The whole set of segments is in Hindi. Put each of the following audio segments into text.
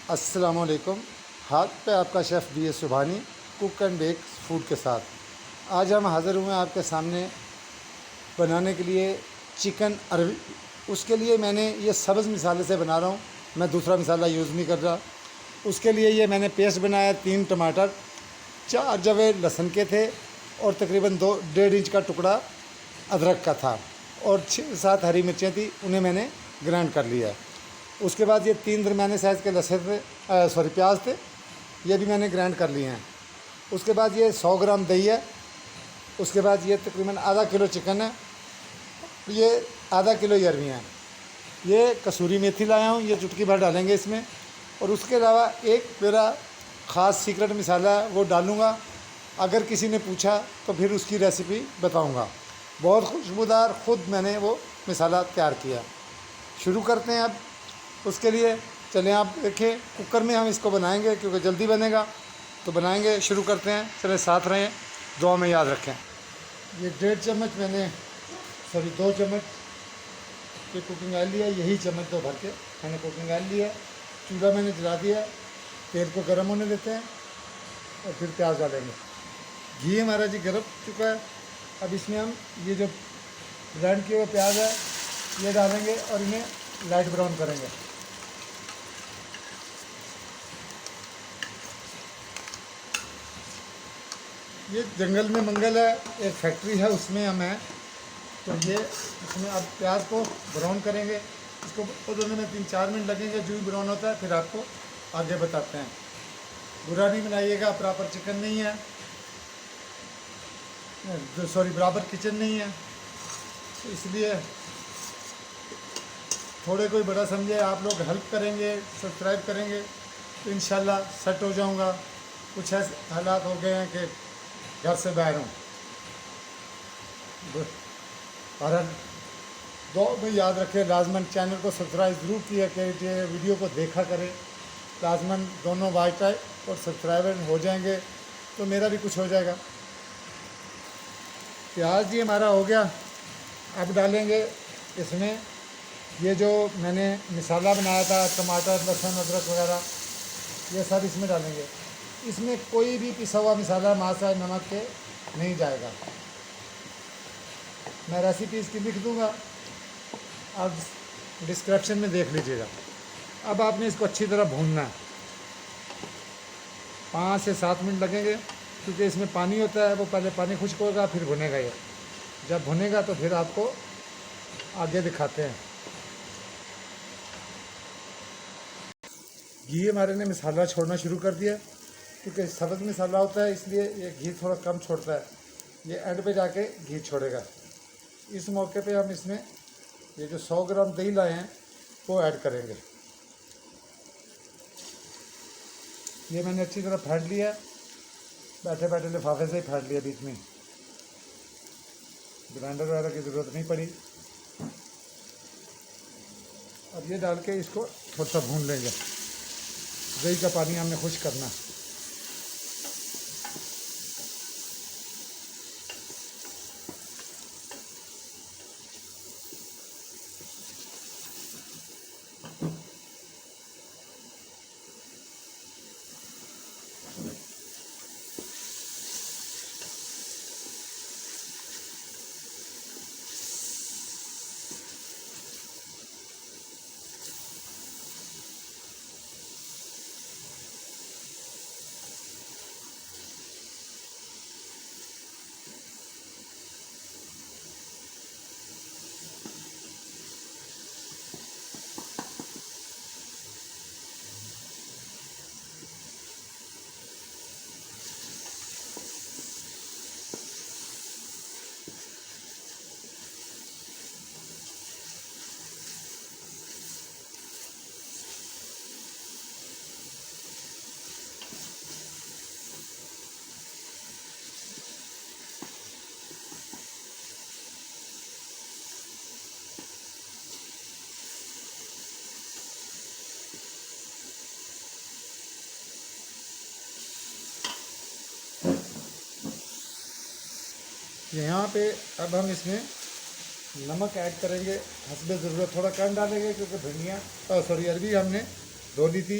अस्सलामुअलैकुम। हाथ पे आपका chef B S Subhani cook and bake food के साथ आज हम हाज़िर हुए हैं आपके सामने बनाने के लिए चिकन अरबी। उसके लिए मैंने ये सब्ज़ मसाले से बना रहा हूँ, मैं दूसरा मसाला यूज़ नहीं कर रहा। उसके लिए ये मैंने पेस्ट बनाया 3 टमाटर, 4 जवे लहसुन के थे और तकरीबन 2-1.5 इंच का टुकड़ा अदरक का था और 6-7 हरी मिर्चें थी, उन्हें मैंने ग्राइंड कर लिया। उसके बाद ये 3 दरमियाने साइज़ के लहसुन थे, प्याज थे, ये भी मैंने ग्राइंड कर लिए हैं। उसके बाद ये 100 ग्राम दही है। उसके बाद ये तकरीबन आधा किलो चिकन है, ये आधा किलो ही अरवी हैं। ये कसूरी मेथी लाया हूँ, ये चुटकी भर डालेंगे इसमें। और उसके अलावा एक मेरा ख़ास सीक्रेट मसाला है, वो डालूँगा। अगर किसी ने पूछा तो फिर उसकी रेसिपी बताऊँगा। बहुत खुशबूदार खुद मैंने वो मसाला तैयार किया। शुरू करते हैं अब। उसके लिए चलें आप देखें, कुकर में हम इसको बनाएंगे क्योंकि जल्दी बनेगा, तो बनाएंगे। शुरू करते हैं, चलें साथ रहें, दुआ में याद रखें। ये 1.5 चम्मच मैंने 2 चम्मच ये कुकिंग ऑयल लिया, यही चम्मच 2 भर के मैंने कुकिंग ऑयल लिया। चूल्हा मैंने जला दिया, तेल को गर्म होने देते हैं और फिर प्याज डालेंगे। घी हमारा जी गर्म चुका है। अब इसमें हम ये जो ग्राइंड किए हुए प्याज है ये डालेंगे और इन्हें लाइट ब्राउन करेंगे। ये जंगल में मंगल है, एक फैक्ट्री है, उसमें हम हैं। तो ये इसमें अब प्याज को ब्राउन करेंगे। इसको होने में 3-4 मिनट लगेंगे। जो भी ब्राउन होता है फिर आपको आगे बताते हैं। बुरा नहीं बनाइएगा, प्रॉपर चिकन नहीं है, बराबर किचन नहीं है, तो इसलिए थोड़े कोई बड़ा समझे। आप लोग हेल्प करेंगे, सब्सक्राइब करेंगे तो इंशाल्लाह सेट हो जाऊंगा। कुछ ऐसे हालात हो गए हैं कि घर से बाहर हूँ। और दो में याद रखें, लाजमन चैनल को सब्सक्राइब ज़रूर किया कीजिए, वीडियो को देखा करें। लाजमन दोनों वाइट और सब्सक्राइबर हो जाएंगे तो मेरा भी कुछ हो जाएगा। प्याज जी हमारा हो गया। अब डालेंगे इसमें ये जो मैंने मसाला बनाया था, टमाटर, लहसुन, अदरक वगैरह, ये सब इसमें डालेंगे। इसमें कोई भी पिसा हुआ मसाला मासा नमक के नहीं जाएगा। मैं रेसिपी इसकी लिख दूंगा, आप डिस्क्रिप्शन में देख लीजिएगा। अब आपने इसको अच्छी तरह भूनना है। 5 से 7 मिनट लगेंगे क्योंकि इसमें पानी होता है, वो पहले पानी खुश्क होगा फिर भुनेगा। ये जब भुनेगा तो फिर आपको आगे दिखाते हैं। घी हमारे ने मसाला छोड़ना शुरू कर दिया क्योंकि सब्ज़ मसाला होता है, इसलिए ये घी थोड़ा कम छोड़ता है। ये एंड पे जाके घी छोड़ेगा। इस मौके पे हम इसमें ये जो 100 ग्राम दही लाए हैं वो ऐड करेंगे। ये मैंने अच्छी तरह फेंट लिया, बैठे बैठे लिफाफे से ही फेंट लिया, बीच में ग्राइंडर वगैरह की ज़रूरत नहीं पड़ी। अब ये डाल के इसको थोड़ा सा भून लेंगे। दही का पानी हमने खुश करना। यहाँ पे अब हम इसमें नमक ऐड करेंगे हस्बे ज़रूरत। थोड़ा कम डालेंगे क्योंकि भिंडियाँ अरबी हमने धो ली थी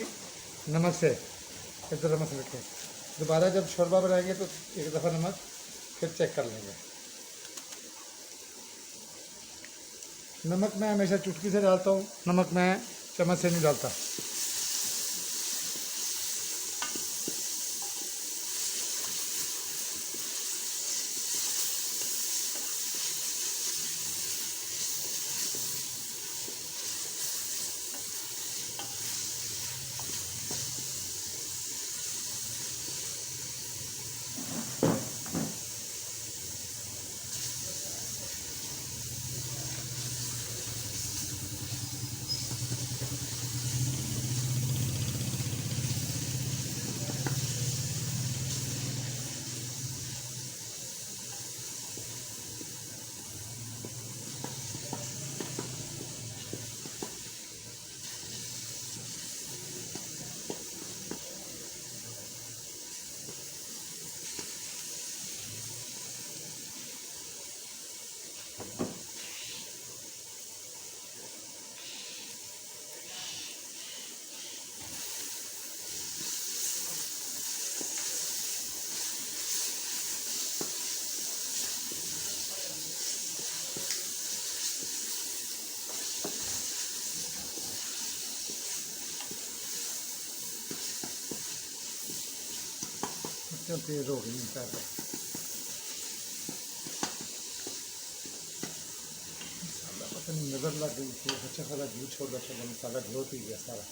नमक से एक दफ़ा नमक रखें, दोबारा जब शोरबा बनाएंगे तो एक दफ़ा नमक फिर चेक कर लेंगे। नमक मैं हमेशा चुटकी से डालता हूँ, नमक मैं चम्मच से नहीं डालता। चल तेज़ हो गई मसाला पता नहीं नज़र लग गई थी। अच्छा खासा घी छोड़ रखा था, मसाला घी पी गया सारा।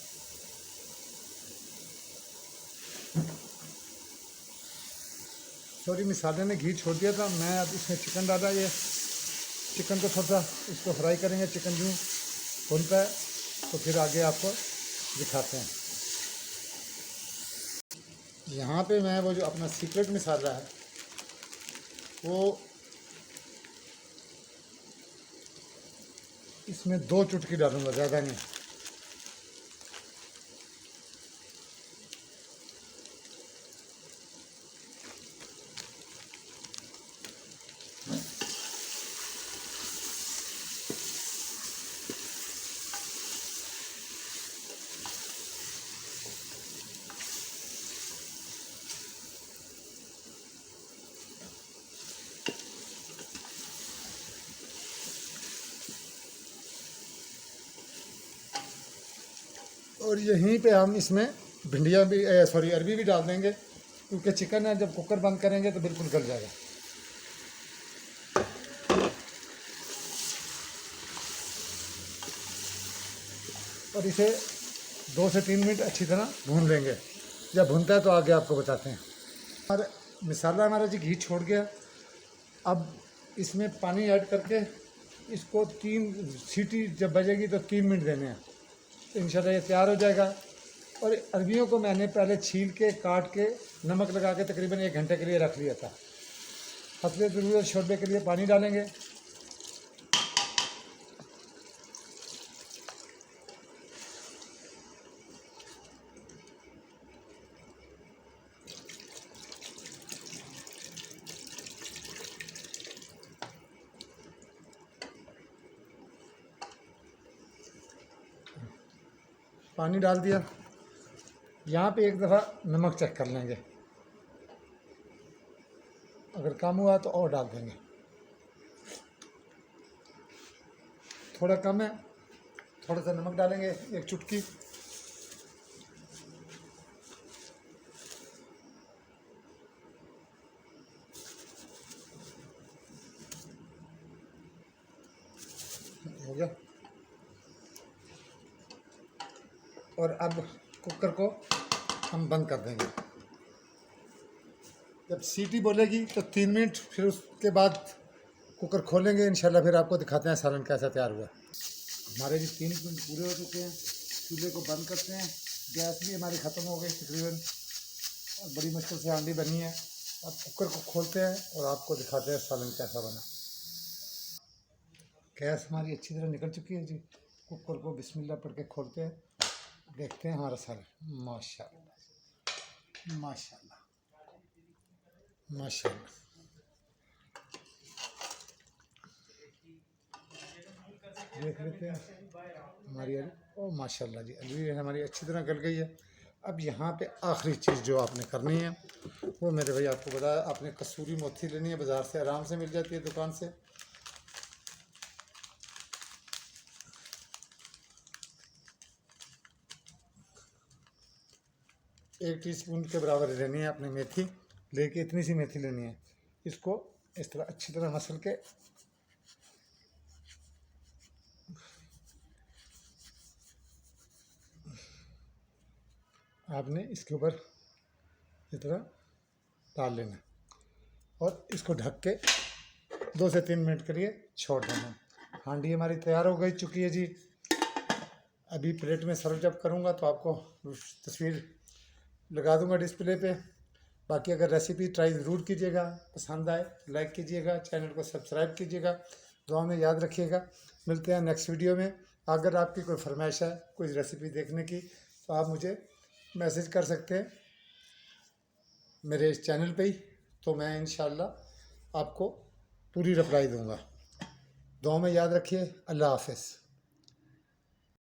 सॉरी, मसाले ने घी छोड़ दिया था। मैं अब इसमें चिकन डाला। ये चिकन को थोड़ा सा इसको फ्राई करेंगे। चिकन यूँ भुनता है तो फिर आगे आपको दिखाते हैं। यहाँ पे मैं वो जो अपना सीक्रेट मसाला है वो इसमें 2 चुटकी डालूंगा, ज़्यादा नहीं। और यहीं पे हम इसमें भिंडियाँ भी सॉरी अरबी भी डाल देंगे, क्योंकि चिकन है, जब कुकर बंद करेंगे तो बिल्कुल गल जाएगा। और इसे 2 से 3 मिनट अच्छी तरह भून लेंगे। जब भूनता है तो आगे आपको बताते हैं। और मसाला हमारा जी घी छोड़ गया। अब इसमें पानी ऐड करके इसको 3 सीटी जब बजेगी तो 3 मिनट देने हैं, तो इंशाल्लाह ये तैयार हो जाएगा। और अरबियों को मैंने पहले छील के काट के नमक लगा के तकरीबन 1 घंटे के लिए रख लिया था। हसबे ज़रूरत शोरबे के लिए पानी डालेंगे। पानी डाल दिया। यहाँ पे एक दफ़ा नमक चेक कर लेंगे, अगर कम हुआ तो और डाल देंगे। थोड़ा कम है, थोड़ा सा नमक डालेंगे, 1 चुटकी। हो गया। और अब कुकर को हम बंद कर देंगे। जब सीटी बोलेगी तो 3 मिनट, फिर उसके बाद कुकर खोलेंगे इंशाल्लाह। फिर आपको दिखाते हैं सालन कैसा तैयार हुआ। हमारे जी 3 मिनट पूरे हो चुके हैं। चूल्हे को बंद करते हैं। गैस भी हमारी ख़त्म हो गई तकरीबन, और बड़ी मुश्किल से हांडी बनी है। अब कुकर को खोलते हैं और आपको दिखाते हैं सालन कैसा बना। गैस हमारी अच्छी तरह निकल चुकी है जी। कुकर को बिस्मिल्लाह पढ़ के खोलते हैं, देखते हैं हमारा सालन। माशाल्लाह माशाल्लाह माशाल्लाह। देख लेते हैं हमारी ओ माशाल्लाह जी, अरबी हमारी अच्छी तरह गल गई है। अब यहाँ पे आखिरी चीज़ जो आपने करनी है वो मेरे भाई आपको बताया, आपने कसूरी मेथी लेनी है, बाज़ार से आराम से मिल जाती है दुकान से। एक टीस्पून के बराबर लेनी है आपने मेथी, लेके इतनी सी मेथी लेनी है। इसको इस तरह अच्छी तरह मसल के आपने इसके ऊपर इस तरह डाल लेना और इसको ढक के 2 से 3 मिनट के लिए छोड़ देना। हांडी हमारी तैयार हो गई चुकी है जी। अभी प्लेट में सर्व जब करूँगा तो आपको तस्वीर लगा दूंगा डिस्प्ले पे। बाकी अगर रेसिपी ट्राई ज़रूर कीजिएगा, पसंद आए लाइक कीजिएगा, चैनल को सब्सक्राइब कीजिएगा, दुआ में याद रखिएगा। मिलते हैं नेक्स्ट वीडियो में। अगर आपकी कोई फरमाइश है कोई रेसिपी देखने की तो आप मुझे मैसेज कर सकते हैं मेरे इस चैनल पे ही, तो मैं इंशाल्लाह आपको पूरी रिप्लाई दूंगा। दुआ में याद रखिए। अल्लाह हाफ़िज़।